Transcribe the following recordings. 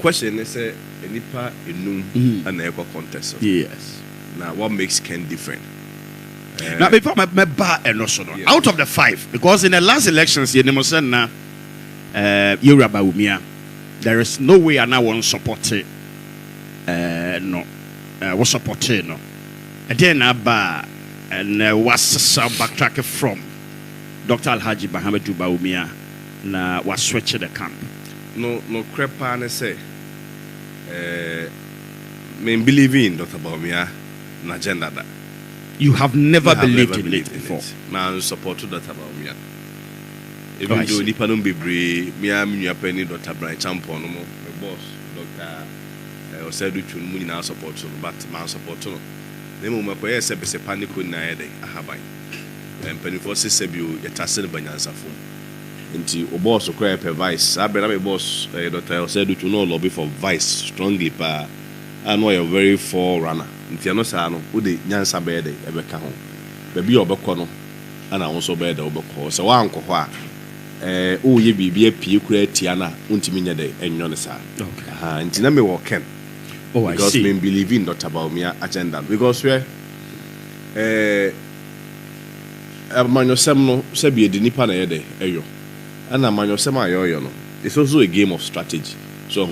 Question is a nipa enum and equal contest. Yes. Now what makes Ken different? Now before my bar and also out of the 5, because in the last elections you must say now Bawumia, there is no way I now want to support it. No, was supported no. And then and was backtrack from Dr. Alhaji Bahamadu Bawumia na was switch the camp. No crepa ne say me believe in Dr. Bawumia na agenda that. You have never believed in it before. Man support Dr. Bawumia. Even though nipa no bebre me am nua pani Dr. Brian Champion no my boss Dr. Osedu Chun mu na support no but man support no. Ne mo makoye se bese panic na yede ahaban. Empany for se sebio yetase ne banyansafo. Nti oboss okra pe vice abena me boss Dr. Osedu Chun no lobby for vice strongly pa. I know you're very forerunner. If you're not saying, would the Yansa bed ever come home? Baby or Bacono, and I also bed over call. So I'm Coa. Oh, ye be a P. Tiana, Untimina day, and Yonasa. Okay. And Tiname walk. Oh, I see. Because believe in Dr. Bawumia agenda. Because we're Manyo Semno, Sebi, the Nipan Ede, Eyo. And a Manyo Sema Yono. It's also a game of strategy. So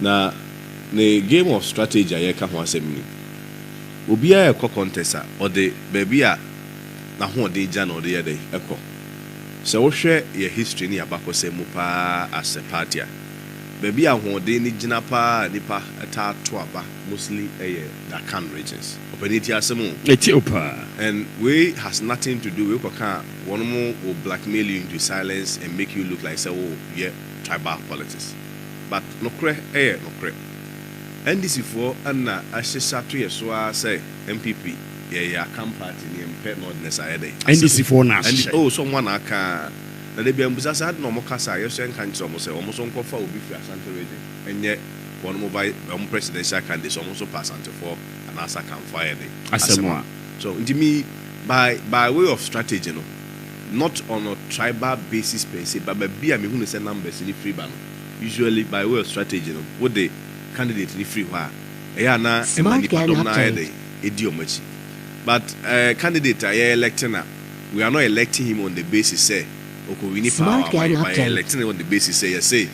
now, the game of strategy I can say me. Obi a contest or the baby a na ho de gya no de ye de ekọ. Se wo hwe ye history ni abakọ se mu pa as a party. Baby a ho de ni gina pa nipa eta to aba mostly the Kan regions. Openiti asemu. Ethiopia. And we has nothing to do with one more will blackmail you into silence and make you look like say oh yeah tribal politics. But no cre no cre. NDC4 and Ashisa 3 years say MPP, yeah, come party in pet not necessarily. NDC4 now. And oh, someone I can. Now they be ambassador had no more casa, you're saying, can't almost on for will be for Santa region. And yet, one mobile presidential candidate almost pass Santa for and Asa can fire the. So, to me, by way of strategy, no, not on a tribal basis, per se, but be a me who say numbers in the free ban. Usually, by way of strategy, no, what they candidate in the free war. Na idiomachi. But candidate I electing we are not electing him on the basis say okay we need power by electing him on the basis say yes say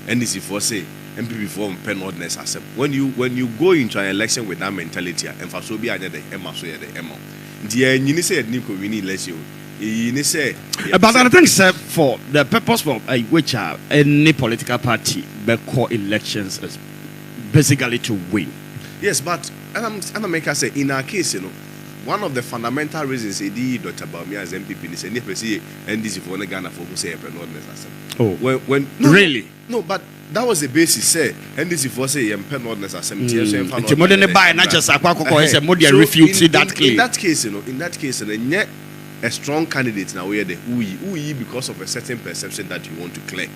NDC for say MPP for pen ordinance accept. When you go into an election with that mentality and for so be anya the emma so the emma. The you say ni ko we need election. You say but I think sir for the purpose for which any political party be call elections is basically to win. Yes, but I'm make say in our case, you know, one of the fundamental reasons Dr. Bawumia as MPP is a NDC for Ghana for who say oh, when no, really? No, but that was the basis. Say NDC for say ordinance assembly. Not just refute that claim. In that case, and yet a strong candidate now where the who because of a certain perception that you want to clear.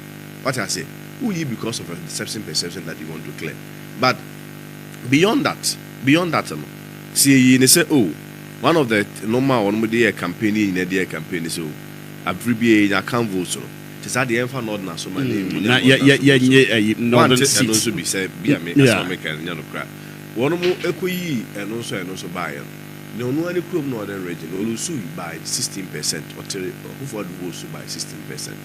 What I say, who because of a certain perception that you want to clear. But beyond that, see, you say, oh, one of the normal one day campaign in a campaign is so abbreviate I can't vote so. Is that the infant not so my name? No, and also be said, be a American, you know, crap. One more equi and also buy it. No, any club northern region, also by 16% or who for the votes by 16%.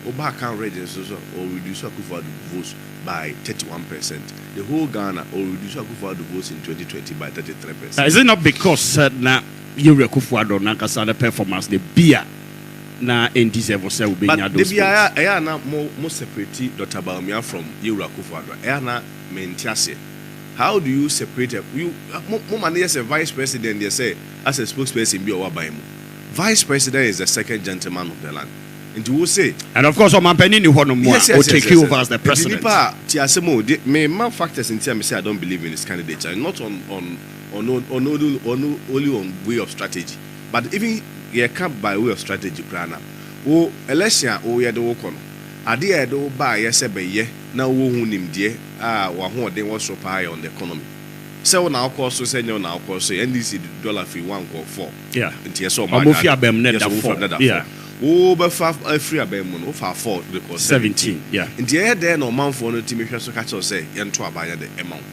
Oba regions also or reduce Akufo-Addo votes by 31%. The whole Ghana or reduce Akufo-Addo votes in 2020 by 33%. Is it not because na Yuri Akufo-Addo na kasada performance the beer na NDC say will be near those. The beer na more separate Dr. Bawumia from Yuri Akufo-Addo. Na maintiase. How do you separate you man as a vice president they say as a spokesperson be owa by mu. Vice president is the second gentleman of the land. And you will say, and of course, I'm penny will take you over as the president. My factors in terms say I don't believe in this candidature, not only on way of strategy, but even you can't by way of strategy. Prana, oh election, oh yeah, the wokono. Adi do buy yes be ye now who him dear who they was so high on the economy. So now course so say now course NDC $1 fee 1 4. Yeah, and yes so yeah. over free abemon over 4 because 17. Yeah. In the air there no man for no team so catch us say to abaya the amount.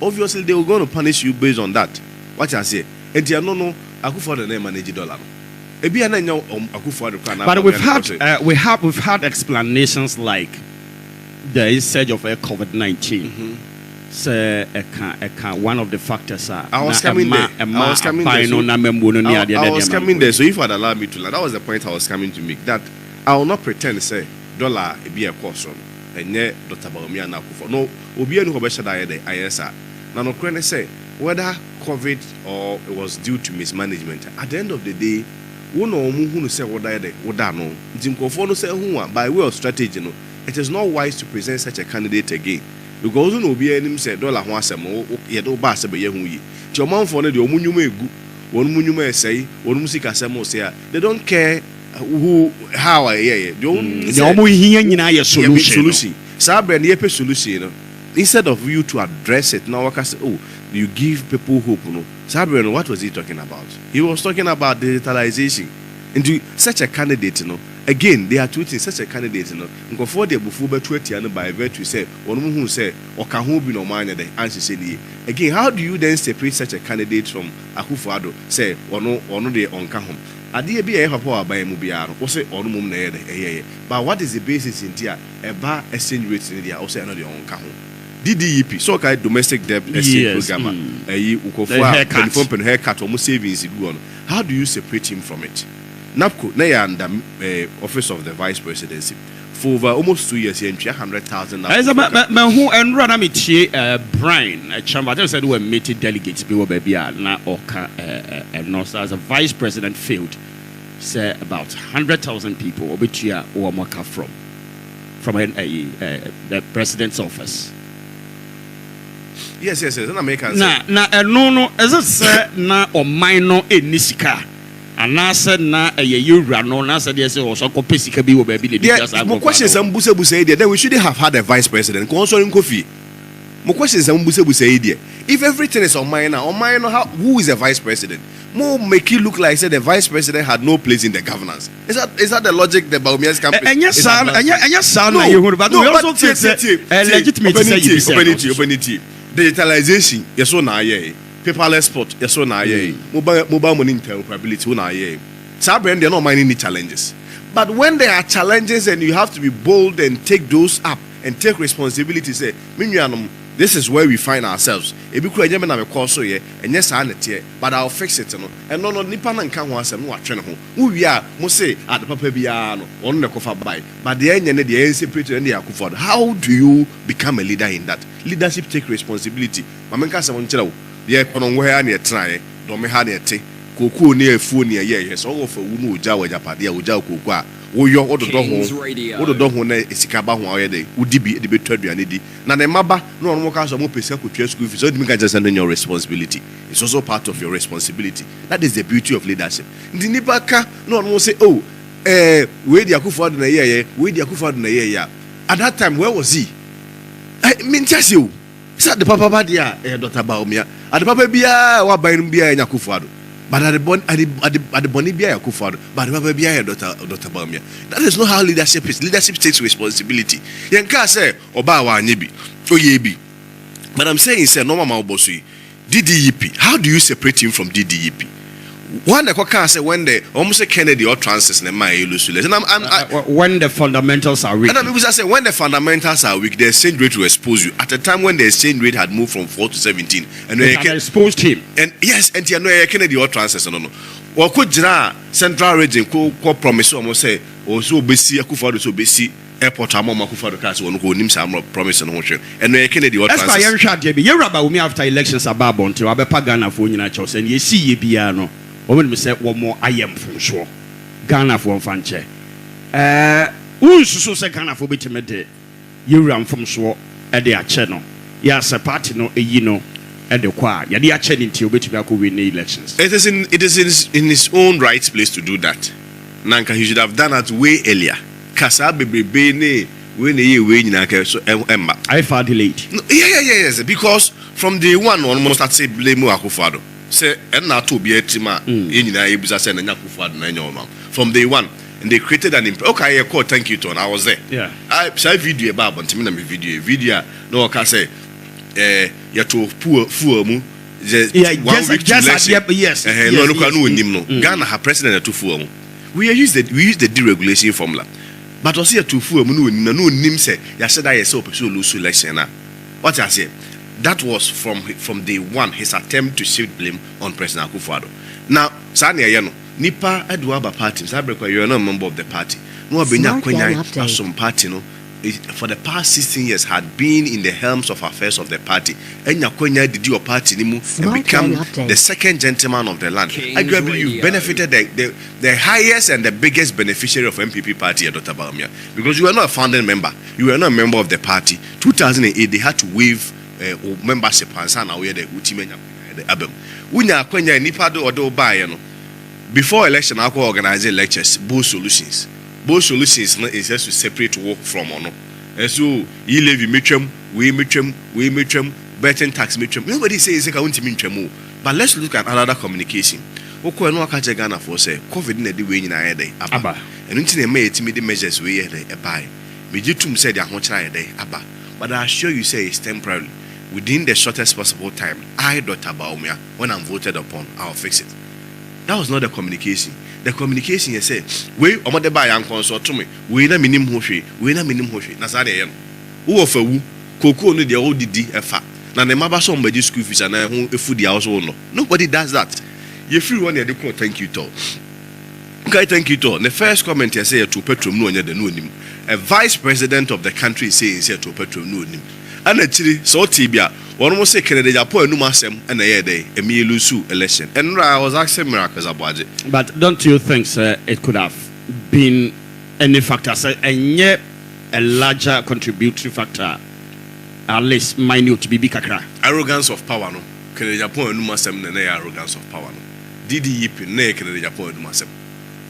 Obviously they were going to punish you based on that. What I say, and you no Akufo the name manage dollar. But we've had explanations like there is surge of COVID-19. So one of the factors are I was coming there. So if I'd allow me to learn, that was the point I was coming to make. That I will not pretend to say dollar be a cost and yet Dr. Bawumia na Akufo. No, obi enu hobesha da yede ISR. Now no crane say whether COVID or it was due to mismanagement. At the end of the day, one or who say what I no. Jimkofo say who by way of strategy no. It is not wise to present such a candidate again. Because no be any say dollar ho asem ye do ba se be ye hu yi. Ti o man for no de o munyum egu, won munyum esai, won musika asem say they don't care who how ye. The omo hiya nyina ye solution. Sa brand ye pe solution no. Instead of you to address it, now I say, oh, you give people hope. No, Sabrian, what was he talking about? He was talking about digitalization. And such a candidate, you know, again, they are tweeting such a candidate, you know, before they before by virtue say, one who say, or can who be no mind the answer say, again, how do you then separate such a candidate from Akufo-Addo? Say, or no, they on Kahom. Adi be a papa by Mubiano, or say, or mum but what is the basis in Tia? A bar exchange rate in India, or say another on Kahom. DDEP, so called domestic debt exchange program, haircut, almost savings. How do you separate him from it? NAPCO, they are under office of the vice presidency for over almost 2 years. Here, 100,000. As a man who and run Brian, a chamber said we meeting delegates, people baby na oka and no as a vice president failed. Say about 100,000 people, which year or moka from the president's office. Yes. And I make answer. No. As I said, na or minor in Nisika. And I said, na a year run on us, and yes, also Kopesika be will be the more questions. Some Busebu say that we shouldn't have had a vice president. Consoling Kofi. More questions. Some Busebu say if everything is on minor, who is a vice president? More make it look like said the vice president had no place in the governance. Is that the logic the Bawumia's campaign? And yes, son, but we also take legitimate digitalization, yes, so na ye. Paperless spot, yes, so na ye. Mobile money interoperability, na ye. Sabrina, they're not minding the challenges. But when there are challenges and you have to be bold and take those up and take responsibility, say, this is where we find ourselves. But I'll fix it. And no, Nipan and Kanwas and what train home. Who we are, must say at the Papa Biano, on the Kofa by. But the end, the NCP and the Akufo. How do you become a leader in that? Leadership take responsibility. Mamenka Samonchelo, the Econon where near try, Domehane, Kuku near Fu near yes, all for Unu Jawa Japadia, Uja Kukwa. Woyo odo do ho na esikaba ho ayede udibi de betwadu anedi na ne maba no ono ka so mo pesa kotwa school fees so dimi ka just your responsibility. It's also part of your responsibility. That is the beauty of leadership. Ndi nipa ka no ono say we di Akufo-Addo na ye we di Akufo-Addo na ye ya. At that time where was he? Me tell you say the papa ba dia Dr. Bawumia at the papa bia wa ban bia nya Akufo-Addo. But at the Bonibia Akufo-Addo, but the Bia Dr. Bawumia. That is not how leadership is. Leadership takes responsibility. Yanka say Obawa Nyebi, Oyebi. But I'm saying say normal Maubosui, DDEP. How do you separate him from DDEP? One the can say when the almost Kennedy or Francis and when the fundamentals are weak. And I mean, say when the fundamentals are weak, the exchange rate will expose you. At the time when the exchange rate had moved from 4 to 17, and they exposed him. And yes, and you know Kennedy or Francis no. Or could Central Region ko promise almost say or so besi Akufo-Addo so besi airport among Akufo-Addo cars one go nim some promise and motion. And Kennedy or Francis. That's why you shot you after elections about until Abepa Ghana for United and you see ye piano. When we say one more I am from sure Ghana for Fanche. So say Ghana for bitimede. You ran from sure at the channel. Yes, a party no at the choir. Yadi channel to which we win the elections. It is in his own right place to do that. Nanka he should have done that way earlier. Kasa bebe when the way in so Emma. I far delayed. Yes, because from day one almost at say blame Akufo-Addo. Say and not to be a tima in Ibusa and Akufo-Addo from day one. and they created an okay, I call thank you to, and I was there. Yeah. I saw video about me video. No, I can say, you to poor mu. Yes. Ghana have president to full. We use the deregulation formula. But also to full no nim say ya said I so lose election. What I say, that was from day one his attempt to shift blame on President Akufo-Addo. Now, Sanya Yano, Nipa Edwaba party, Sabreko, you're not a member of the party. No Benya Kwenya some party no. For the past 16 years had been in the helms of affairs of the party. Enya Kwenya did your party and become the second gentleman of the land. Arguably, you benefited the highest and the biggest beneficiary of MPP party at Dr. Bawumia, because you were not a founding member. You were not a member of the party. 2008, they had to waive membership and sign away the Utimenya Abem. Unya Kwenya Nipado Odo Bayano. Before election, I organize lectures, both solutions. Both solutions is just to separate work from or no. And so you levy mitrum, we betting tax mitrum. Nobody says I want to mitrum. But let's look at another communication. Oko no akaje Ghana for say COVID na di we nyina ye dey aba. And nti na may timid measures we ye dey buy. Mejitum said ya ho kira ye dey aba. But I assure you say it's temporary. Within the shortest possible time, I, Dr. Bawumia, when I'm voted upon, I'll fix it. That was not the communication. The communication, you say, we omode ba yan consult to me. We na minim hwehwe. Na sa de ye no. Wo fa wu, koko no de o didi efa. Na ne maba so mbaji school fees na ho efu dia so no. Nobody does that. You feel one ye de call thank you to. Okay, thank you to. The first comment you say to Petrom no nya de no nim. A vice president of the country saying say to Petrom no nim. And actually, so tibia, one must say Agyapong no masem and a day a Milusu election. And I was asking miracles about it. But don't you think, sir, it could have been any factor, sir, and yet a larger contributory factor, at least minute to be kakra? Arrogance of power, no. Agyapong no masem and arrogance of power, no. Didi yip ne Agyapong no masem.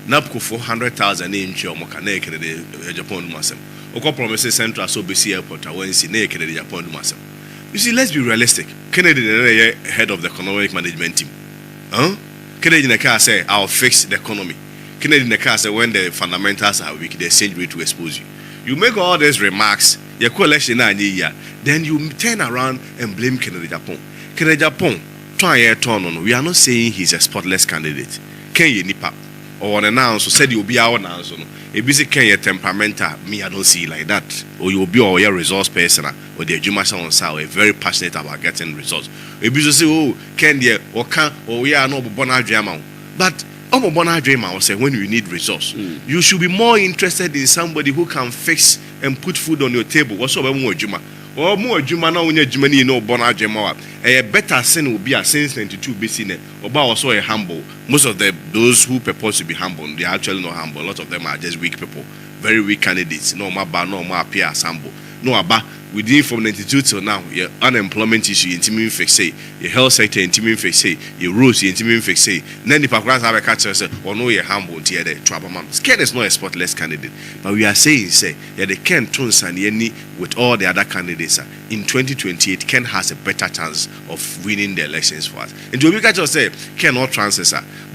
Napko 400,000 in Chiomoka ne Agyapong no masem. Oko promises Central so BC Airport when see ne Agyapong no masem. You see, let's be realistic. Kennedy, the head of the economic management team. Kennedy, the car say, I'll fix the economy. Kennedy, the car say, when the fundamentals are weak, the exchange rate will expose you. You make all these remarks, your coalition, then you turn around and blame Kennedy Agyapong. Kennedy Agyapong, try a turn on. We are not saying he's a spotless candidate. Can you nip up? Or an announce, said you'll be our announcer. A busy Kenya temperamental, me, I don't see like that. Or you'll be all your resource person, or the Jumasa on Sao, very passionate about getting results. A busy say, oh, Kenya, or can, or we are no Bona Drama. But Bona Drama will say, when you need resource, you should be more interested in somebody who can fix and put food on your table. What's up, more Juma? Or more Juma now when you're Jumani, no Bona Drama. A better sin will be a since 92 BC, or also a humble. Most of those who purpose to be humble, they are actually not humble. A lot of them are just weak people, very weak candidates. No more appear as humble. No aba within from 92 till now, your unemployment issue, intimate fix say, your health sector, intimate fix say, your rules, intimate fix say. Then the Pakras have a catcher say, or no, you're humble, dear, the trouble man. Scared is not a spotless candidate, but we are saying, say, yeah, they can turn Sanyeni with all the other candidates. In 2028, Ken has a better chance of winning the elections for us. And we can just say, Ken not transfer,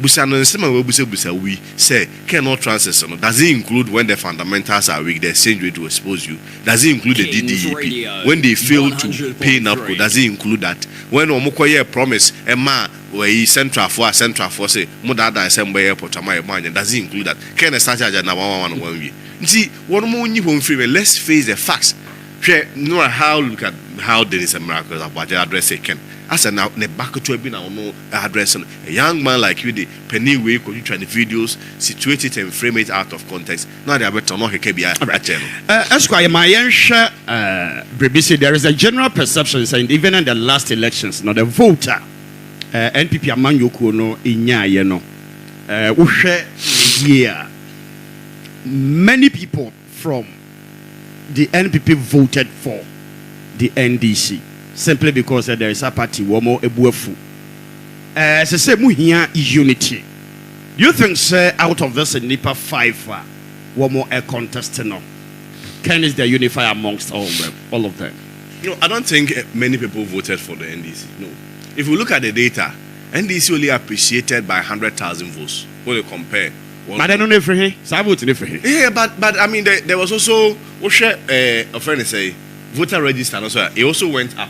Busano, Busa, we say, Ken not transfer. Does it include when the fundamentals are weak, the exchange rate will expose you? Does it include the DDEP? When they fail to pay NAPCO, does it include that? When Omokoye promise a man where he central for say Mudada Assembly Airport, does it include that? Can a start at one way? See, one more new free, let's face the facts. Look at how there is a miracle about the address Ken. As a now, the back to have been no address a young man like you, the penny way, could you try the videos, situate it and frame it out of context? Now they are better not a KBI. Esquire, my BBC, there is a general perception saying even in the last elections, not the voter, NPP among you no inya yeno. Yeah, many people from the NPP voted for the NDC. Simply because there is a party womo ebuefu. As I say, muhia unity. Do you think, sir, out of this NIPA 5, womo a contest no? Ken is the unifier amongst all of them? No, I don't think many people voted for the NDC. No. If we look at the data, NDC only appreciated by 100,000 votes. When you compare But I don't know if he. Yeah, but I mean, there was also a friend say voter register. Also, it also went up.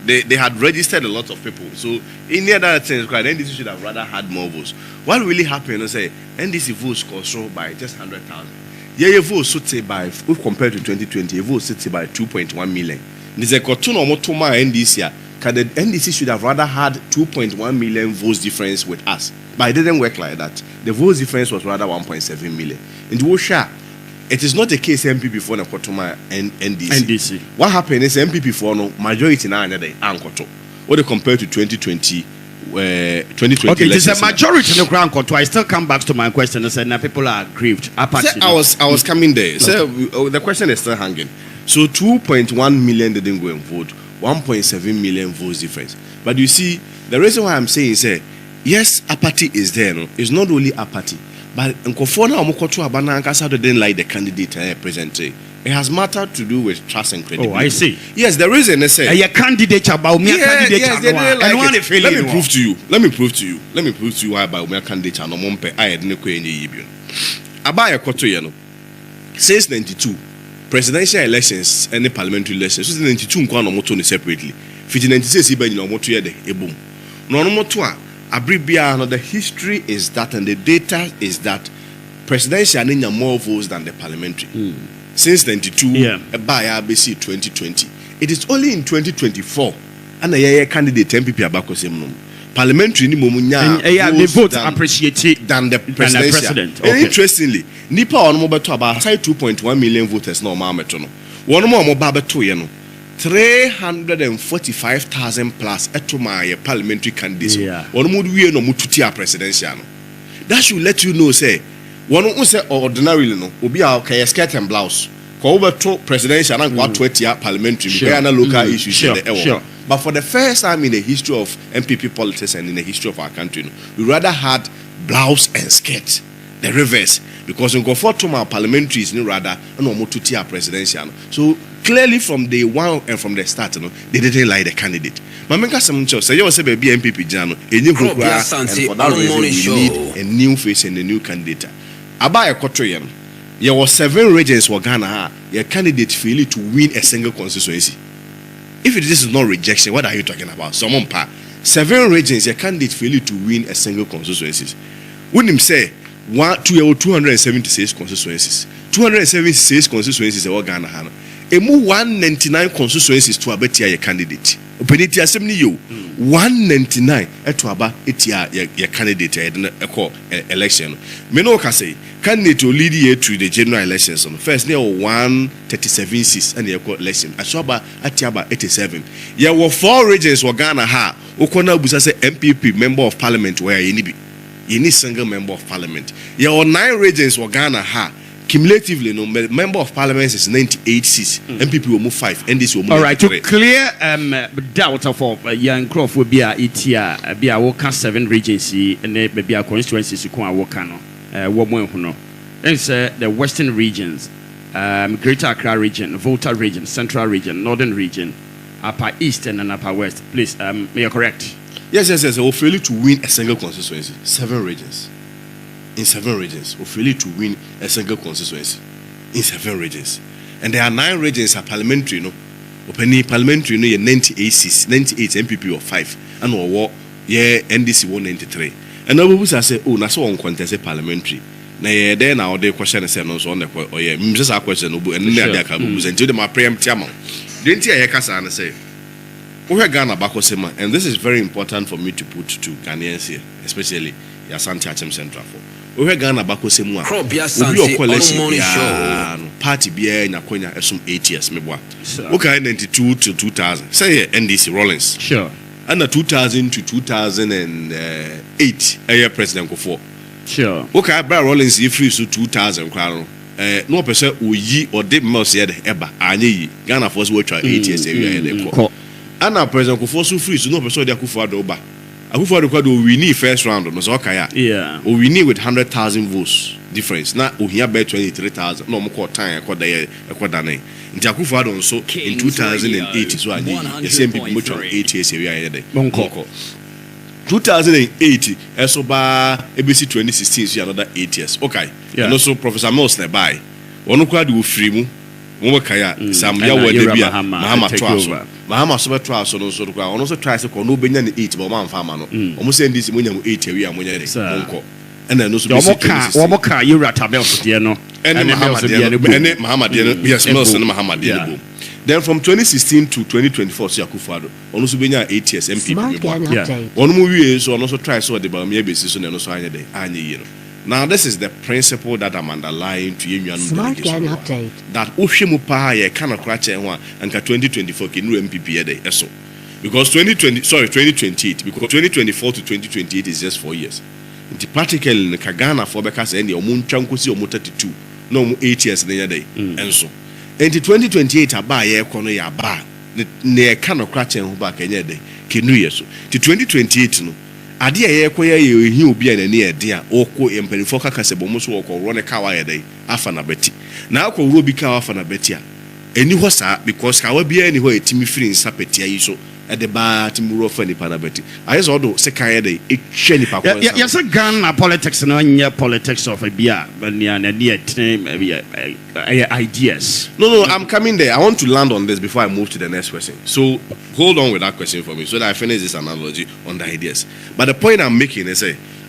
They had registered a lot of people. So in the other sense, NDC should have rather had more votes. What really happened? Say NDC votes controlled by just 100,000. Yeah, votes sit by, if compared to 2020, votes sit by 2.1 million. There's a cartoon or motoma NDC. The NDC should have rather had 2.1 million votes difference with us. But it didn't work like that. The votes difference was rather 1.7 million. In the it is not the case MPP for Nakotoma and NDC. What happened is MPP for no majority now and they ankoto. What they compare to 2020 2020 okay, it is a majority in the ground control. I still come back to my question and say now people are aggrieved. I was coming there. So the question is still hanging. So 2.1 million didn't go and vote. 1.7 million votes difference. But you see, the reason why I'm saying is yes, apathy is there. No? It's not only apathy. But Nkofona Omokoto Abana Ankasa didn't like the candidate present. It has matter to do with trust and credibility. Oh, I see. Yes, the reason they say a candidate Bawumia candidate. Yes, they didn't like it. Let me prove to you why Bawumia candidate no mompe I didn't ko enye yibio. Abaya Koto yeno. Since 92 presidential elections and the parliamentary elections, since 92 nkwa no moto separately. 96 iba no moto ye de ebom. No moto a Abribia, the history is that and the data is that presidential need more votes than the parliamentary. Since 92, by RBC 2020. It is only in 2024 and a candidate MPP abako same parliamentary ni momunya the votes appreciated than the president. Okay. And interestingly, Nipa on mobato about 2.1 million voters no mameto no. One more mobato ye no. 345,000 plus etoma parliamentary candidates. One would we no mututia presidential. That should let you know, say, one who say ordinarily no, will be our skirt and blouse. Over to presidential and what 20 parliamentary, local issues. Sure. But for the first time in the history of MPP politics and in the history of our country, we rather had blouse and skirt. The reverse. Because we go for to my parliamentaries, no rather, no more to tier presidential. So clearly from day one and from the start, they didn't like the candidate. Mamaka some choice. Say you say baby MPP Jano, a new group, and for that reason we need a new face and a new candidate. Abaya Kotroyan, there were 7 regions for Ghana. Your candidate feel to win a single constituency. If this is not rejection, what are you talking about? 7 regions, your candidate feel to win a single constituency. Wouldn't him say 276 constituencies. 276 constituencies are Ghana. A more 199 constituencies to abetia your candidate. Openitia assembly you 199 to aba etia your candidate election. Menoka say candidate will lead you to the general elections on first near 137 seats and your election. Ashoba atiaba 87. There were 4 regions were Ghana ha. Okona busa say MPP member of parliament where you need any single member of parliament. There were 9 regions were Ghana ha. Cumulatively, no member of parliament is 98 seats. MPP will move 5, and this will move. All right, to clear doubt of young Croft will be a ETA, be a worker 7 regions, and maybe a constituency to come work on. It's the western regions, Greater Accra region, Volta region, Central region, Northern region, Upper Eastern and Upper West. Please, may you correct? Yes. We'll fail to win a single constituency. 7 regions. In 7 regions, we fail to win a single constituency. In 7 regions. And there are 9 regions are parliamentary, no? Open parliamentary, no, 98 seats, 98 MPP or 5. And or NDC 193. And now we say, oh, that's one contest parliamentary. Now, then our day question is no so on the just a question, and then there can be until my preempt amount. Didn't you hear and say, we are Ghana Bakosema, and this is very important for me to put to Ghanaians here, especially Yasanti Achem Central for. We Ghana Bakosema. Party beer in Akonya some 8 years, maybe. Okay, 92 to 2000. Say NDC Rollins. Sure. And the 2000 to 2008, a year President Kofo. Sure. Okay, Brad Rollins, if you 2000 crown. No person who ye or did most yet ever. Ani Ghana first watch 8 years. And now President Kofo so free, so no person there Kufo Adoba. Akufo-Addo we need first round on Zokaya. Yeah. We need with 100,000 votes difference. Now we here bet 23,000. No more time. I Dane. In Akufo-Addo so in 2008 is what the same people much on 8 years we are there. 2008 eso ba ABC 2016 so another 8 years okay and also Professor Mills nearby ono kwa de ofiri mu mo kaya sam ya wo de bia Mahama so beto aso no so kwa ono so try se ko no benya ne 8 but man fa ma no omo say ndisi mo nya mo 8 awi amonya de onko and then no so omo ka Yura Tabels de no and Mahama de no yes Mills and Mahama de no. Then from 2016 to 2024, so Akufo-Addo, ono so benya 8 years MPP. Ono mu wie so ono so try so the Bawumia basis so no so anye de anye yi. Now this is the principle that I'm underlying to you update. That ohwemu pa ye kana krache ho anka 2024 ke nu MPP ye de eso. Because 2028 because 2024 to 2028 is just 4 years. Inti practically in Ghana for beka say ndi omo ntwa nkosi omo 32 no omo 8 years na ye de enso. Enti 2028 aba ye kono ya ba ne ka no krache ho ba kenye de kenu yeso ti 2028 no ade ye koye ye ehi obi na ne ede a okwo emperifo kaka se bomo so okwo ro ne ka wa ye de afa na beti na akwo ro bi ka afa na beti a eni ho sa because ka wa bia eni ho etimi firi nsa peti ayi so ede ba timuro fa ni pa na beti ayi so do se kan ye de etwe ni pa ko yes Ghana politics no nya politics of a bia na de ideas. No, I'm coming there. I want to land on this before I move to the next question. So hold on with that question for me so that I finish this analogy on the ideas. But the point I'm making is,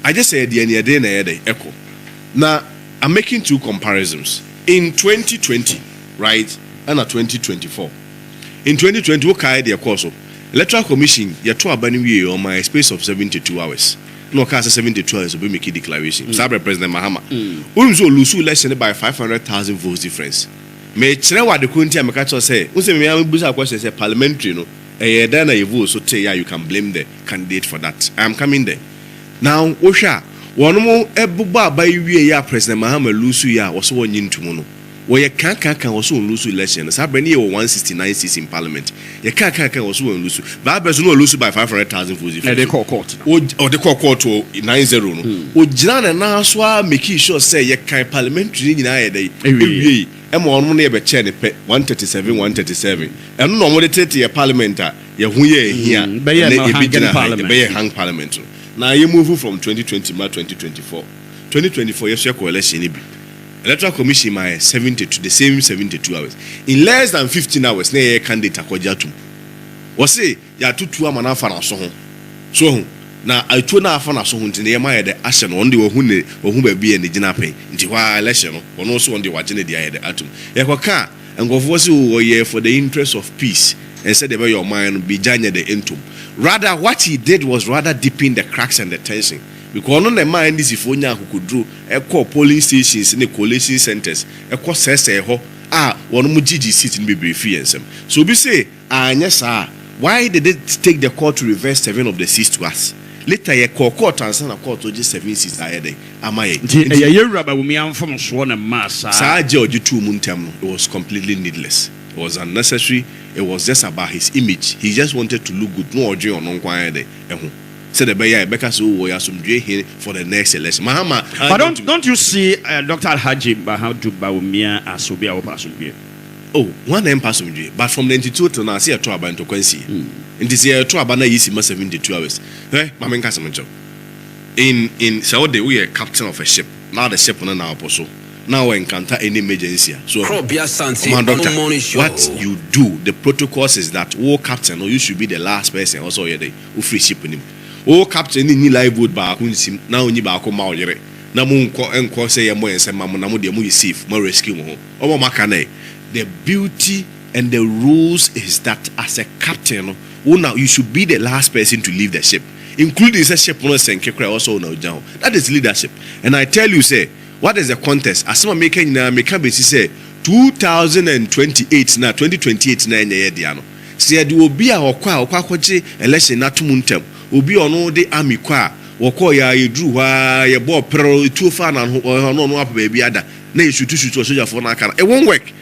I just said the echo. Now, I'm making two comparisons. In 2020, right, and 2024. In 2020, what kind of course? Electoral Commission, you two abandoned on my space of 72 hours. No, cast 72 hours to be making declaration. Sabre President Mahama. Unzo lusu election by 500,000 votes difference. Me chere wa de kunti ameka say, unse me am busa question say parliamentary no. Eh then na vote so tey you can blame the candidate for that. I am coming there. Now, Osha, one mo ebuba ba wie ya President Mahama lusu ya wo so wonyi ntumu no. Wo ye kan also lusu election. Sabre ni 169 seats in parliament. Ye kan also lusu. Ba be so no lusu by 500,000 votes difference. They call court. Or they call court to 9-0 no. O jina na so a make sure say ye kan parliamentary nyina ye dey. Ewie. Em won no ye be chair ne pe 137. Eno no mo de tete ye parliament a ye hu ye hia. Be ye hang parliament. Now you move from 2020 to 2024. 2024 ye share coalition bi. Electoral Commission my 72 the same 72 hours. In less than 15 hours, na candidate akwajatum. Was say ya tutu amana fa na so ho. So na atu na afa na so ho ntine ma ye de action on de ohun ba bi e ne gina pen. Nti wa election no, ono so on de wagene de aye de atum. Ye kwaka ngofo se wo ye for the interest of peace and said about your mind be janye the entum. Rather what he did was rather deepen the cracks and the tension. Because on the mind is if onya kukudru eko polling stations in the coalition centers eko sese ho one mu gigi seat in be free ensem. So we say why did they take the court to reverse 7 of the seats to us? Later ye court and send a court to just 7 seats ahead. Amaye ye Bawumia from so na massa sa George 2 muntem. It was completely needless. It was unnecessary. It was just about his image. He just wanted to look good. No ojo on kwanye de ehun. Said the Bayer Becca so we are some here for the next election. Mahama, but don't you see Dr. Alhaji Bawumia as to be our person here? Oh, one name person, but from 92 to now, see a tour about Kwesi. In this year, tour about 72 hours. Eh, Mamma Casamancho. In Saudi, we are captain of a ship. Now the ship on our apostle. Now we encounter any emergency. So, Doctor, what you do, the protocols is that all captain, or you should be the last person also here, who free shipping him. Oh, captain ni live wood ba kunsim na onyi ba ko ma oyere na mu enko say ye mo ense ma mo na mo de mo safe mo rescue mo ho maka na the beauty and the rules is that as a captain now you should be the last person to leave the ship, including the ship no senke kra also na ojan. That is leadership. And I tell you say what is the contest asema making na make be say 2028 na 2028 na ye dia no se de obi a okwa akwaje election na tumuntem obi ono de army kwa woko ya yedru ha ye bo pro tu fa na no apa baby ada na yeshutu soldier for na aka it won't work.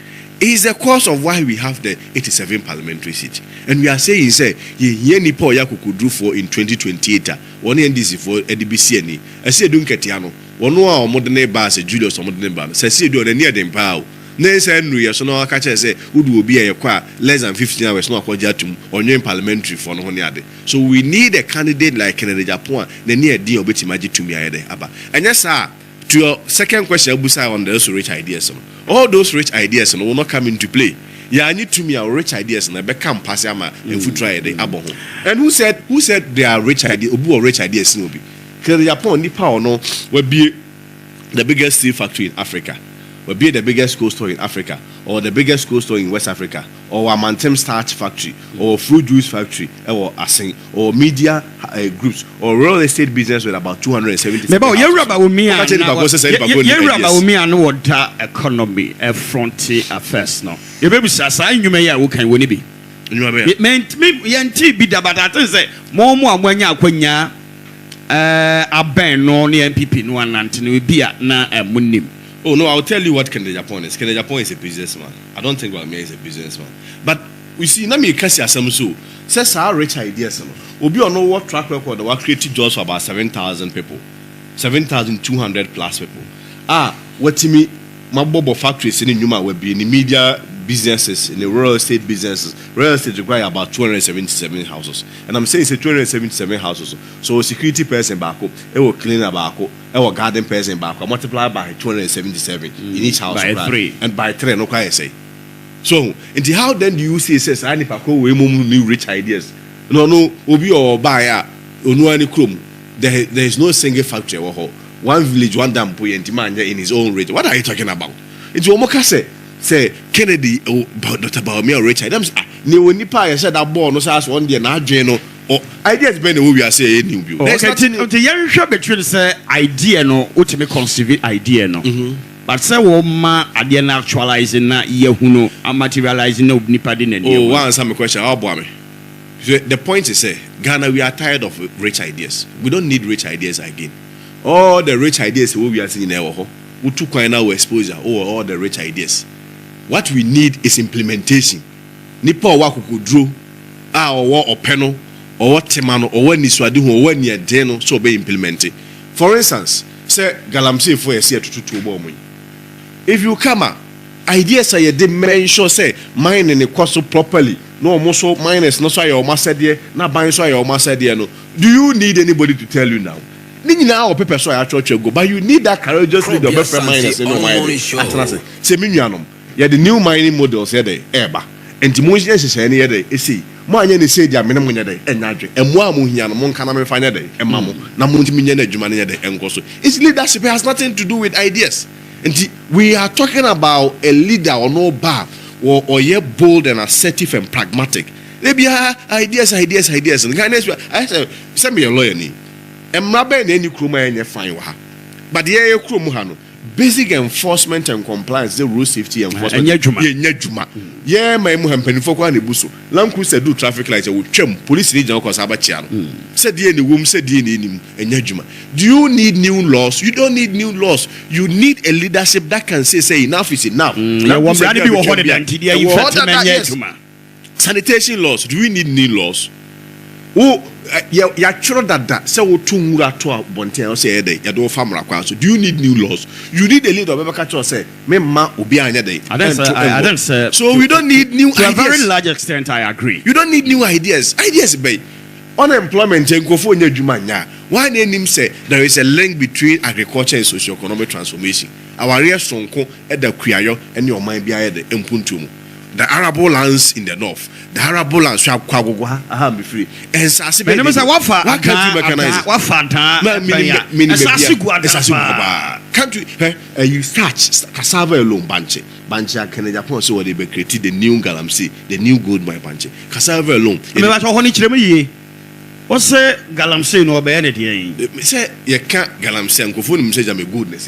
It is the cause of why we have the 87 parliamentary seats, and we are saying say ye nipa yakukudru for in 2028 one NDC for EDBC ani I say don't get yano one wa omodene ba say Julius omodene ba say do na near dem pa Nay say no so no catch say who do be a kwa less than 15 hours no akwaja tum onye parliamentary for no ne ade. So we need a candidate like Agyapong na near din obetima gitumi ayede aba. Anya sa to your second question Abusa on those rich ideas. All those rich ideas will not come into play. Yeah, need to me our rich ideas and become passama and food try the abo. And who said they are rich ideas or rich ideas no be? Agyapong ni power no will be the biggest steel factory in Africa, will be the biggest coal store in Africa, or the biggest coal store in West Africa, or a Mantem starch factory, or fruit juice factory, or Asing, or media groups, or real estate business with about 270. Maybe you rubber with me and what economy a frontier affairs no. You baby says I you may who can win it be. It meant me yanti be the but I say more when you kwenya aben no near MPP no one antini be na munim. Oh no, I'll tell you what Agyapong is. Agyapong is a businessman. I don't think Bawumia is a businessman. But we see, na me kasi asem so. Says our rich ideas no. Obi on what track record what created jobs for about 7,000 people. 7,200 plus people. What me mabobo factories in Numa will be in the media businesses, in the real estate businesses. Real estate require about 277 houses. And I'm saying it's 277 houses. So a security person back up, it will clean back up, it will garden person back up, multiply by 277 in each house. By three. And by 3, no quite say. So, until how then do you say, says, I need we new rich ideas? No, Obi or buyer, or no any chrome. There is no single factory or one village, one damn boy and demand in his own rate. What are you talking about? It's Omokase. Say Kennedy or Dr. Bawumia rich items. New Nipa said that born no says one day na Jeno or ideas been the way we are saying new view. The young shop between say idea no ultimate conceive idea no. But say woman idea actualizing na yehuno and materializing no Nipa din. Oh, one answer my question. How about me? The point is say Ghana we are tired of rich ideas. We don't need rich ideas again. All the rich ideas we are seeing now. We took our exposure over all the rich ideas. What we need is implementation. Nipa wa kukudro or panel or what temano or when niswadi or when you deno so be implemented. For instance, say galamsey for a year to bomb. If you come up, ideas are the mention say mine and the cost properly. No almost so minus no so your master dear, not buying so your master dear no. Do you need anybody to tell you now? Now paper so I church go, but you need that courageous lead of paper miners in no say minianum. Yeah, the new mining models here they eba. And the most is any day. You see, more than say their minimum day and Nadri, and more Muhian, Moncana final day, and Mammo, Namuntiminian, Jumania day, and Gosso. Its leadership has nothing to do with ideas. And we are talking about a leader or no bar or yet bold and assertive and pragmatic. They be ideas. And I said, send me a lawyer. And Mabe and any crewman and fine. But the air crew Muhano. Basic enforcement and compliance, the rule safety enforcement. Yeah, my muhampen for one busu. Lanku said do traffic lights with chum, police region cause abachiano. Said the end womb said the end and yajuma. Do you need new laws? You don't need new laws. You need a leadership that can say enough is enough. Sanitation laws. Do we need new laws? Oh, yeah, sure that so to Bonte say ya do famra kwa. So do you need new laws? You need a leader of catch say me ma obi anya day. I don't say. So we don't need new ideas. To a very large extent, I agree. You don't need new ideas. Ideas be unemployment and kofo nya djuma nya. Why name say there is a link between agriculture and socio-economic transformation. Our real sonko at the Kuyayo and your mind be the Mpuntum. The arable lands in the north, the arable lands shall Kwagwa, be free. And Sassi, what can't you mechanize? What fanta? Can't you start cassava alone, Banche? Bancha Agyapong, so they created the new galamsey, the new gold my Banche. Cassava alone. What's say galamsey no be anything? Say, you can't galamsey and go for him, say, I'm a goodness.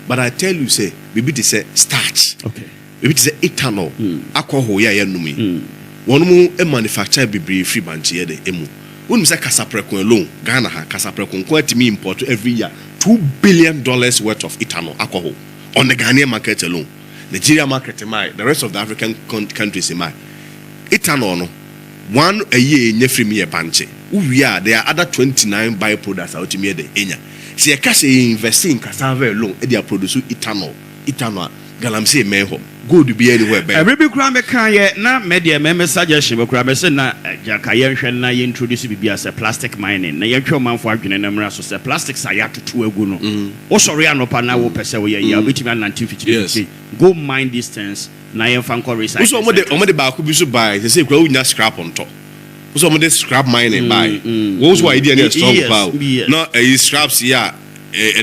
But I tell you, say, maybe they say starch. Okay. It is ethanol. Alcohol ya numi. One mu e manufacture be free banchi de emu. When we say Casaprecon alone, Ghana ha Casaprecon quite me import every year $2 billion worth of ethanol alcohol on the Ghanaian market alone. Nigeria market in my, the rest of the African countries in my. Ethanol no one a year in free me a banchi. We are there are other 29 byproducts out to me the enya. See a cash invest in cassava alone, they are producing ethanol. Galamsey menho. good be anywhere better. Every big crime can na media member suggestion but crime say na jakayen na introduce bibi as a plastic mining. Na yetwa man for adwene na mra so say plastics aya to egu no. O sorry anopa na wo pese wo ya betimi 1950. Go mine this things na yen fan ko recycle. So omo de ba ko bi so buy say kwa unya scrap on top. So omo de scrap mining buy. Wo so idea na strong power. No scraps here.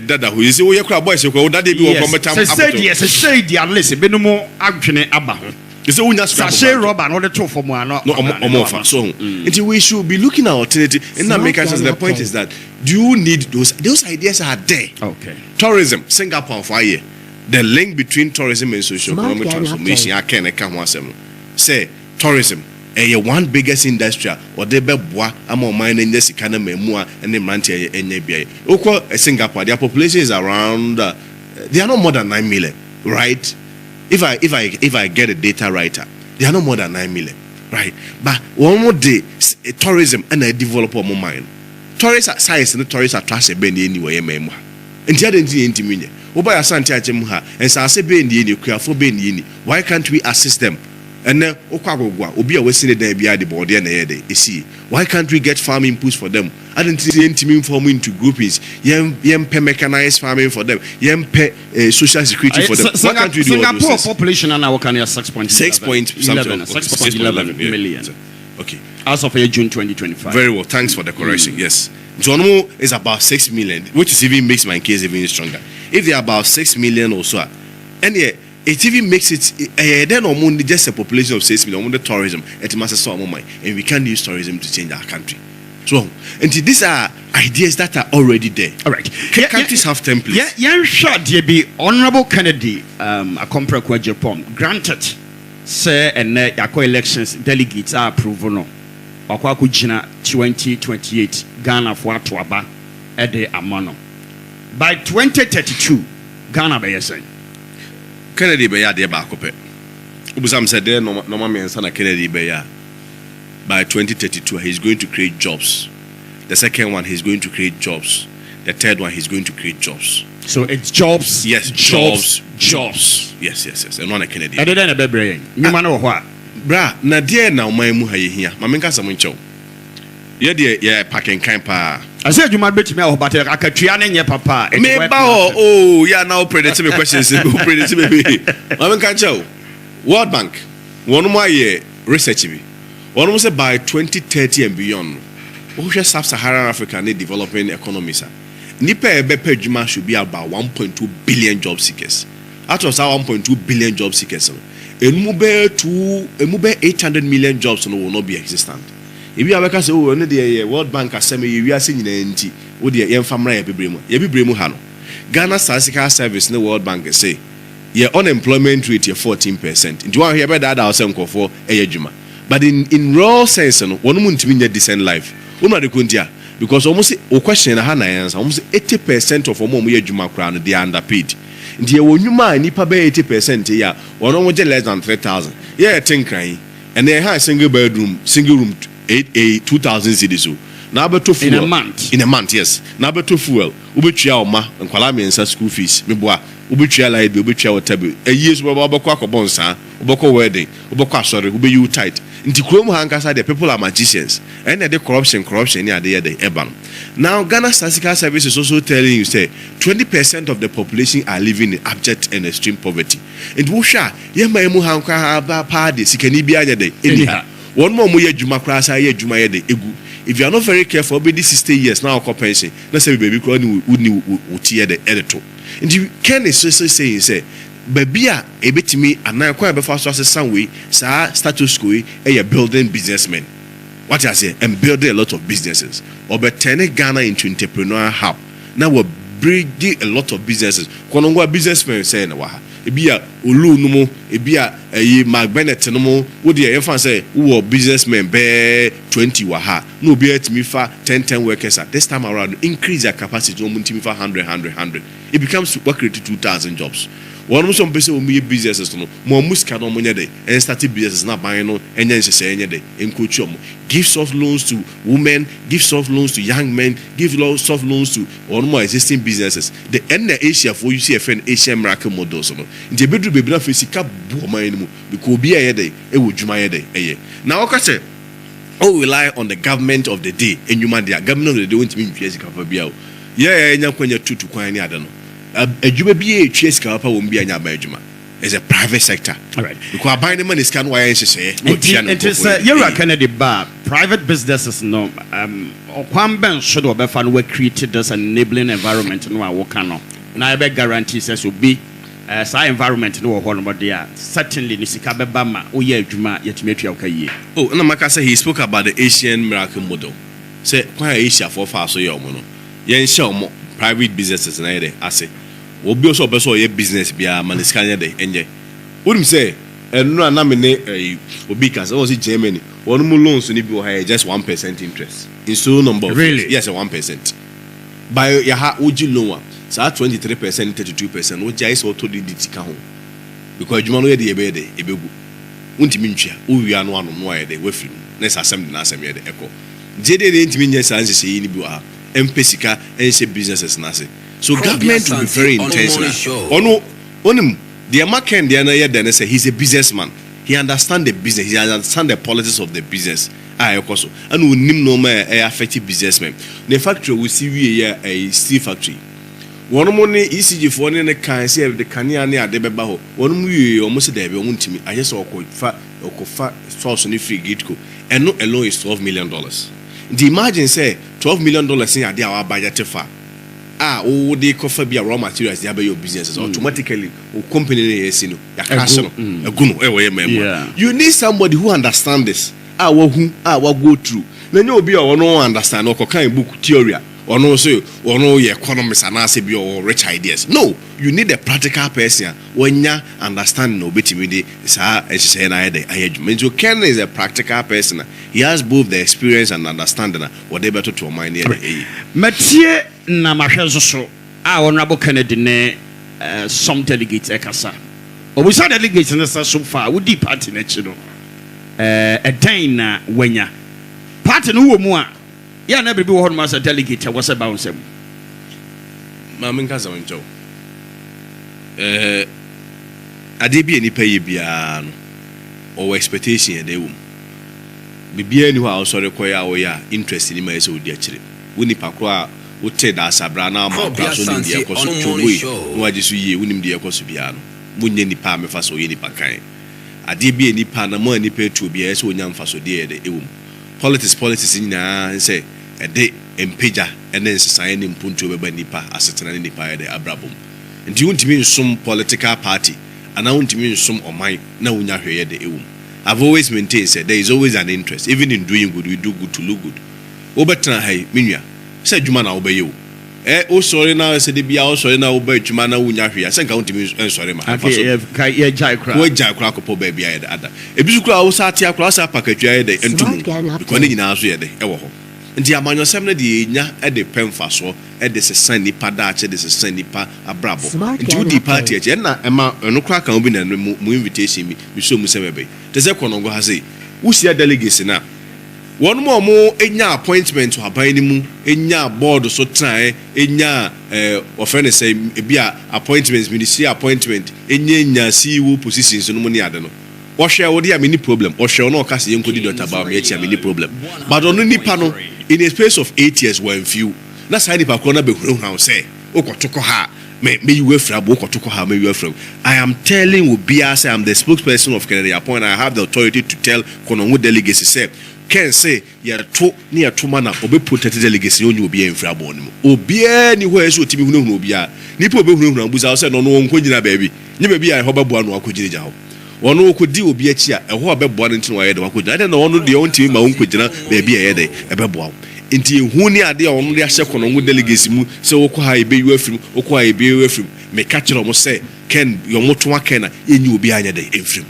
Dada who is we kura boys ko that dey be wo come tam apoto. Say the analyst be no mo adwene aba ho. You say unya scrap. Say rubber no the two for mo no. No omo so until we should be looking at alternative. And that make us the point is that do you need those ideas are there. Okay. Tourism Singapore for a year. The link between tourism and socio-economic transformation I can ho asem. Say tourism one biggest industry or they be boa am mine in this kind of memua and the mantia NBA. Oko Singapore, their population is around they are not more than 9 million, right? If I get a data right, they are not more than 9 million, right? But one more day tourism and a developer more mine. Tourist science and tourist attraction be anywhere memua. And the other thing Oba Asante Agyapong and say be in for be why can't we assist them? And then obi a wesine da bia de body na ye de see why can't we get farming inputs for them? I didn't see intimate form into groupings yem mechanized farming for them yem social security for them. Why can't we do Singapore population now can 6.11 million. Okay, as of June 2025. Very well, thanks for the correction. Yes, Jonomo is about 6 million, which is even makes my case even stronger. If they are about 6 million or so, and yeah, it even makes it then only just a population of 6 million on the tourism it must so money, and we can't use tourism to change our country. So and these are ideas that are already there. All right, countries have templates. Sure there be Honorable Kennedy a compare Agyapong granted say and yakwa elections delegates are approved no akwa kugina 2028 Ghana for atoaba e de amano by 2032 Ghana be yesen Kennedy be ya de ba akopɛ ubusam said there normal men sana Kennedy be ya by 2032 he's going to create jobs. The second one he's going to create jobs. The third one he's going to create jobs. So it's jobs. Yes, jobs. Yes. And one Kennedy. I didn't be brain. You man know what? Bra, na dear now my muha here. Mamenka samuncho. Yeah, packing kind pa. I said you might bet me out, but I can try and papa. Me bao. Oh, yeah, now predicting questions. Predicting me. Mamenka chow. World Bank. One more year research me. One more say by 2030 and beyond. Sub-Saharan Africa need developing economies. Nipa Ebepe Juma should be about 1.2 billion job seekers. Out of our 1.2 billion job seekers, a mube 800 million jobs will not be existent. If you have say, oh, the World Bank has said we are seeing in NT, oh, the young family Ebibremo Hano. Ghana Statistical Service in the World Bank say, your unemployment rate is 14%. Do you want to hear about that? I'll send for a Juma. But in raw sense, one month mean a decent life. Because almost a question almost 80% of Juma crown they are underpaid. The Wonyuma nipa be 80% yeah, one almost less than 3,000. Yeah, think crying. And they have single room 2,000 cedis. Now beto fuel in a month, yes. Now beto fuel. Ubetua oma and kwalami and school fees. Meboa ubetua light, ubetua whatever. A years we obako bonsa, ubako wedding, ubako sorry, ube you tight. In the Chrome Hankasa, the people are magicians, and the corruption near the Eban. Now, Ghana Statistical Service is also telling you, say, 20% of the population are living in abject and extreme poverty. And Wusha, Yamamu Hanka Party, Sikanibia, anyhow. One more Muya Juma Krasa, Juma de Egu. If you are not very careful, be this 60 years now, compensation, let's say baby, would tear the editor. And you can essentially say, Babia ebetimi anan kwa be fast as some way status quo building businessmen. What I say and building a lot of businesses or be turning Ghana into entrepreneurial hub. Now we're bringing a lot of businesses. Konongwa businessmen say na wa ebia olu numo ebia Mark Bennett numo wo de e say who businessmen be 20 wa ha no be etimi fa 10 workers at this time around increase their capacity to multimi fa 100. It becomes work create 2,000 jobs. One of some person will be businesses no more muska no money day and started businesses not buying no and then say any day in culture. Give soft loans to women, give soft loans to young men, give soft loans to one more existing businesses. The end the Asia for you see a friend Asian miracle models no. In the bedroom be for sika bo man because be a day e wo dwuma day. Now okay all rely on the government of the day and you man the government of the day won't mean sika for bia. Yeah, nya kwanya tutu kwan ni ade no. Adwuma bi e twa sika pa wo mbi anya ba adwuma. It's a private sector. All right. Because buying the money scan why say it is you're Kennedy bar private businesses no kwamben should obe fan we created this enabling environment no work no. Na be guarantee says will be say environment no ho no there certainly ni sika be ba ma wo ye adwuma yetime twa okaye. Oh, na maka say he spoke about the Asian miracle model. Say kwa Asia for far so ye omo no. Yen sha omo private businesses na there ase. Obi also person ye business bia maniskanya dey enye wonim say enu na me ne obi ka say was Germany one mu loans ni bi o just 1% interest in so number of really yes 1% by ya ha oji loan sa 23% 32% oji is auto diditi ka ho because adwuma no ye dey ebegu untimi ntwa o wi anu no ye dey wafiri na sa asem na asem ye dey eko jede dey ntimi nya sa ansese yi ni bi wa empesika ense businesses na say. So government will be very intentional. The American say he's a businessman. He understands the business. He understands the politics of the business. And we need no more effective businessmen. The factory we see we a steel factory. One money ECG for any can see the Kanya near the Bebaho. One we almost there. We want to me. I just or source on free gate co. And not alone is $12 million. The imagine say $12 million in a day our budget far. They cover be raw materials they have your businesses automatically company you need somebody who understand this go through then you be no understand or kind book theory or no say or no economists and say be or rich ideas. No, you need a practical person when you understand no bit me so Ken is a practical person. He has both the experience and understanding whatever to mind Mathieu na mahwezo so honorable Kennedy ne some delegates ekasa obusa delegates na so far we di party na chi no dan na wanya party no wo mu a ya na bebe wo ho no ma delegate was about nsem ma men ka zaman jow ade bi enipa ye bia no o expectation e dey wo bibia ni ho a sorry koya wo ya interest ni ma ese odi akire woni pakro a wote da sabra na ma praso ni dia ko so chobui no ajisu ye wonim dia ko so bia no munye nipa me fa so ye nipa kan ade bi nipa na mo nipa tu bia ese onya mfa so de de ewum politics nyina say ede empeja ene nsesan ne mpuntu beba nipa asetena ne nipa ye de abrabom nti wontimi nsum political party ana wontimi nsum oman na wonya hweye de ewum. I've always maintained that there is always an interest even in doing good. We do good to look good obetra hay minua say djuma na obeyo o sorry na say de bia o sorry na obe djuma na wonya hwe say nka wontimi sorry ma ka ye jai kra wo jai kra ko po ba bia ye de ada ebisu kra wo sa tia kra sa pakatwa ye de entumu ko ne nyina so ye de e wo ho nti amanyo sem na de nya e de pemfa so e de sesan nipa da che de sesan nipa abrabo nti wo di party che na e ma eno kra kan obi na mu invitation mi so mu se bebe te se kono go ha say wo sia delegate na one more enya appointment to aban ni mu enya board so try enya offend say bia appointments ministry appointment enya CEO positions no money ade no wo hwe wo dia many problem wo hwe no ka se yenkodi Dr. Bawumia chia many problem but on nipa no in a space of 8 years when few na side nipa ko na be huru how say okotoko ha me you afrab okotoko ha me you afrab. I am telling Obia say I'm the spokesperson of Kennedy Appoint. I have the authority to tell Konongo delegacy say can say ya to near to mana obe protect delegacy only obi enfra bon mu obi ani ho eso timi hunu obi a nipa obe hunu buza say no no won kogina baabi nye baabi a ho beboa no akogina ja ho wono okodi obi achi a ho obeboa no ntino waye de akogina ade na wono de won timi ma won kogina baabi a ye de ebeboa nti hu ni ade a wono de ahye kono delegacy mu say wokọ ha ebe yu afrim wokọ ha ebe yu afrim me ka kire mo say ken yo moto aka na enyi obi anya de enfrim.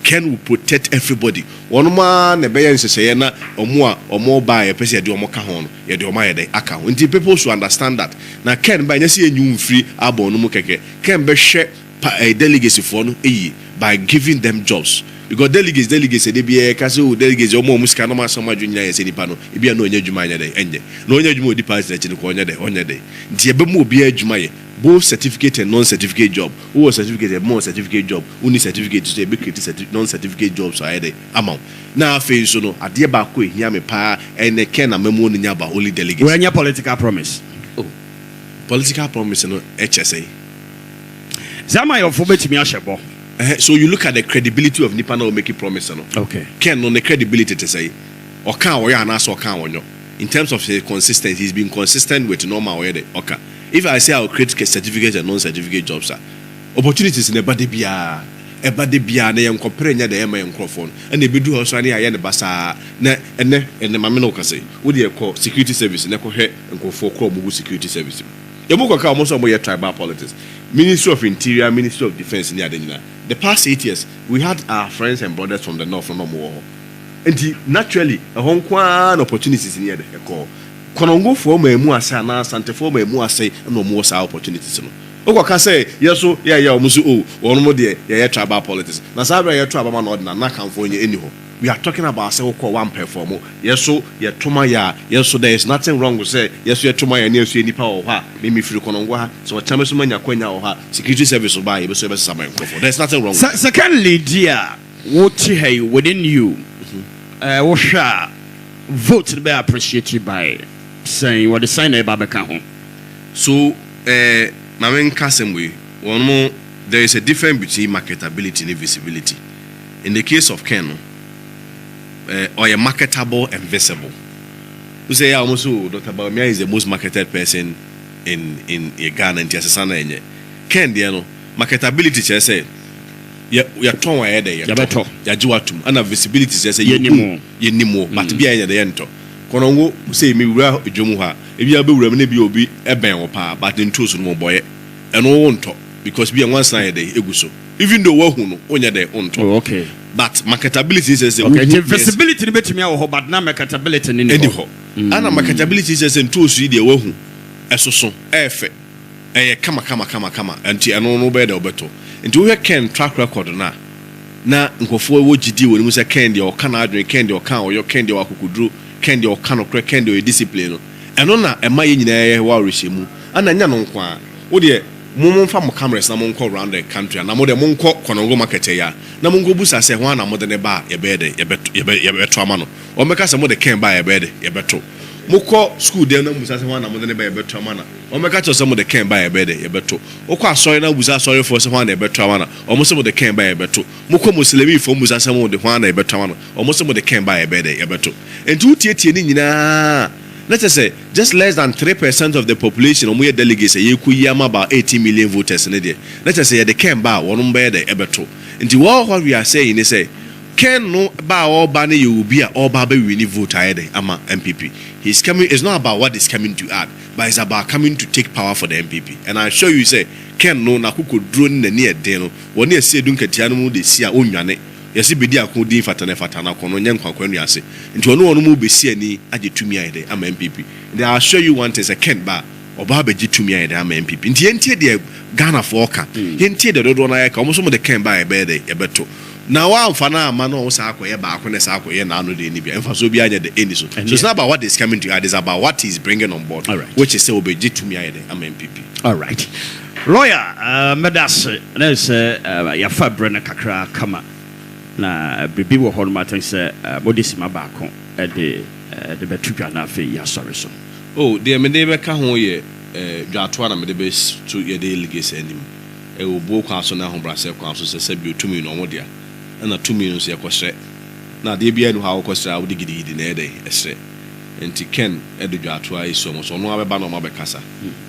Ken will protect everybody. One man ne beyan sese na omo ba e pese de omo ka ho no ye de omo ye de aka ho. Nti people should understand that. Na Ken ba nya se enyu mfiri abon no mu keke. Ken be hwe delegacy for no by giving them jobs. Because delegates they be a casu delegates or more muscanoma so much junior as any panel. If you know your Jumaya day, and no your deposit in the corner day on your day. Diabemo be a Jumaya, both certificate and non certificate job, who certificate and more certificate job, only certificate to say big non certificate jobs are the amount. Now, face so no, at the Baku, Yame Pa, and a can a memo in Yaba only delegates. When your political promise? Oh, political promise no HSA. Zama your phobia me ashabo. So you look at the credibility of Nipana will make a promise. No? Okay. Ken on the credibility to say, or can or ask or can or no. In terms of his consistency, he's been consistent with normal way. Okay. If I say I'll create certificate and non-certificate jobs, opportunities in a body be a body be a name comparing the MA microphone, and they do also any I basa and the Mamino say, would you call security service and echo head and go for Chrome security service? The book of almost more tribal politics. Ministry of Interior, Ministry of Defense in Yadena. The past 8 years, we had our friends and brothers from the north from the war. And naturally, a Hong Kong opportunities in the call. Konongo for me muasa na Santa for me muasa no more opportunities. No can say yes, so yeah, musu or no there, yeah, tribal politics. Na sabra ya tribal man ordinary na can for anyhow. We are talking about say one performer. Yes, so yeah, Tomaya, yes, so there is nothing wrong with say, yes, yeah, Tomaya near any power or ha, maybe free Konongo, so what time is when you're going or ha, security service will buy service somewhere. There's nothing wrong. Secondly, dear, what hey within you, washa vote to be appreciated by saying what the sign about the So, my main cousin way, one more, there is a difference between marketability and visibility. In the case of Ken, or a marketable and visible. You say almost Dr. Bawumia is the most marketed person in Ghana and Tiasana. Ken Diano, marketability just say you're torn away there, you're Yajuatum, and visibility just say you more, but be at the end. Konongo say me well Jumuha, if you will be a ben or pa, but in two more boy, and no one talk because be on one side day, Eguso. Even though one on your day on top. Okay. But marketability says visibility to me or but now marketability in anyhow. And marketability says in two see the wohu a so efe a kama and tea and no better or better. And to hear Ken track record na nkofo wo gidi when you say candy or can drink candy or can or your candy or kukudru candy or can or crack candy or discipline. And on a my in wa reshimu and anya no kwa wo de Mumon from cameras, na monko around the country, and I'm the monko Konongo market ya. Na mongo busa say one more than a bar, a bed, a betramano. Or make us a mother can buy a bed, a betro. Moko school there no busa one more than a betramana. Or make us some of the can buy a bed, a betro. Oka sorry now busa sorry for someone a betramana. Almost some of the can buy a betro. Moko Muslimi for musa some of the one a betramana. Almost some of the can buy a bed, a betro. And 2 tietty. Let us say just less than 3% of the population of where delegates you could about 80 million voters in a day. Let us say they can buy one bear the ebeto. And what we are saying is say can no buy all banner you will be all baby really vote ama MPP. He's coming, it's not about what is coming to add, but it's about coming to take power for the MPP. And I assure you say can no na kuko drone the near deno when you say dunkatiano de sia onyane. Yes, be dia ko din fatana kono nyen kwakwanu ase nti ono ono mu besi ani agetumi ayede ama MPP. And I'll show you one thing, a Ken ba oba begitumi ayede ama MPP nti entie de Ghana for oka entie de dodo na yaka omo so mo de Ken ba ebede ebeto na wa amfana ama no sa akoye ba akoye sa akoye na ano de ni bia emfa so bia anya de eni so it's not about what is coming to add, it's about what he's bringing on board, which is say obegitumi ayede ama MPP. All right, lawyer medas na say ya fa brena kakra kama na bibi wo hon matter say modisi mabako de betutwa na fe ya sorry so oh de me de be ka ho ye dwato na me de be to ye de legacy anim e wo bo kwa so na ho brase kwa so se bi otumi no mo dia na tumi no so ye kwhre na de bia no ha wo kwhre wo de gidi na e de ehre enti Ken e de dwato ai so mo so no abeba no mabekasa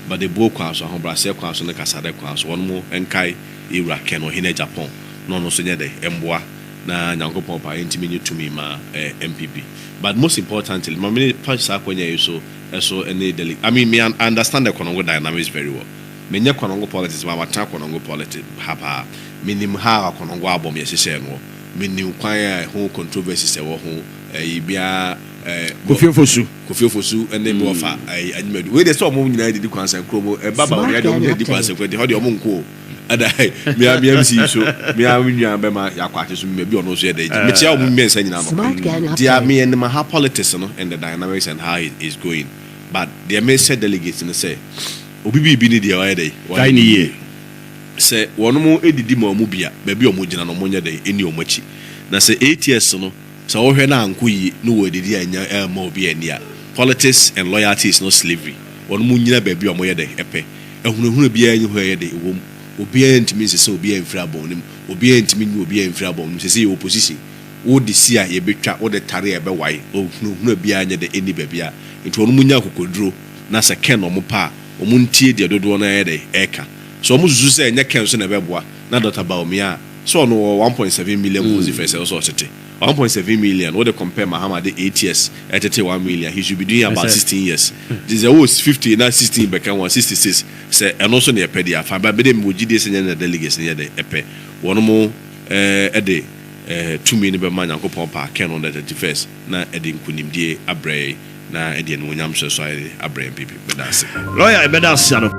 but de bo kwa so ho brase kwa so ne kasa de kwa so won mo enkai ewra Ken o hina Agyapong no so nye de emboa na nyankopon pa intimi tumi ma MPP. But most importantly, my many parts are so any delegate. I mean, me understand the Konongo dynamics very well. Menya Konongo politics, my attack Konongo politics, hapa. Minim ha Konongo album yesise no. Minim kwaya who controversy se wo ho ibia Kofi Fosu and the bofa I we dey so mo nyina di kwansan kromo baba we dey di kwansan kwedi ho dey omo nko adai me MC so me a nua be ma yakwate so me bi ono so yede me tia o mu mensa nyina no dia me and my politics no and the dynamics and how it is going but the message delegates no say obi bi ni dia why dey why ni ye say wono mo edidi ma mu bia ba bi o mo gina no mo nya dey eni o machi na say 8 years no so wo hwe na anko yi no wo edidi anya ma obi ani a politics and loyalty is not slavery wono mo nyina ba bi o mo ye dey epe ehunu bia anyi ho ye dey wo obi antimi se obi amfira bon nim obi antimi nyi obi amfira bon nim se opposition wo de sia ye betwa wo de tare ye be wai ohunu bia anya de eni ba bia nti wono mo nya kokoduro na se ken no mo pa o mo ntie de dodo na ye dey eka so mo zuzu se nya ken so na be boa na Dr. Bawumia so no 1.7 million votes if say so tete 1.7 million what they compare Muhammad 8 years at 1 million he should be doing about 16 years this was 50 na 16 become 166 say and also near pedia fa ba be dem wogide se nya delegates near the epe wono mo e de 2 million be man yankopon pa ken on the 31st na e de nkunimdie abrɛ na e de no nyam so abrɛ pipi be da se lawyer be da se no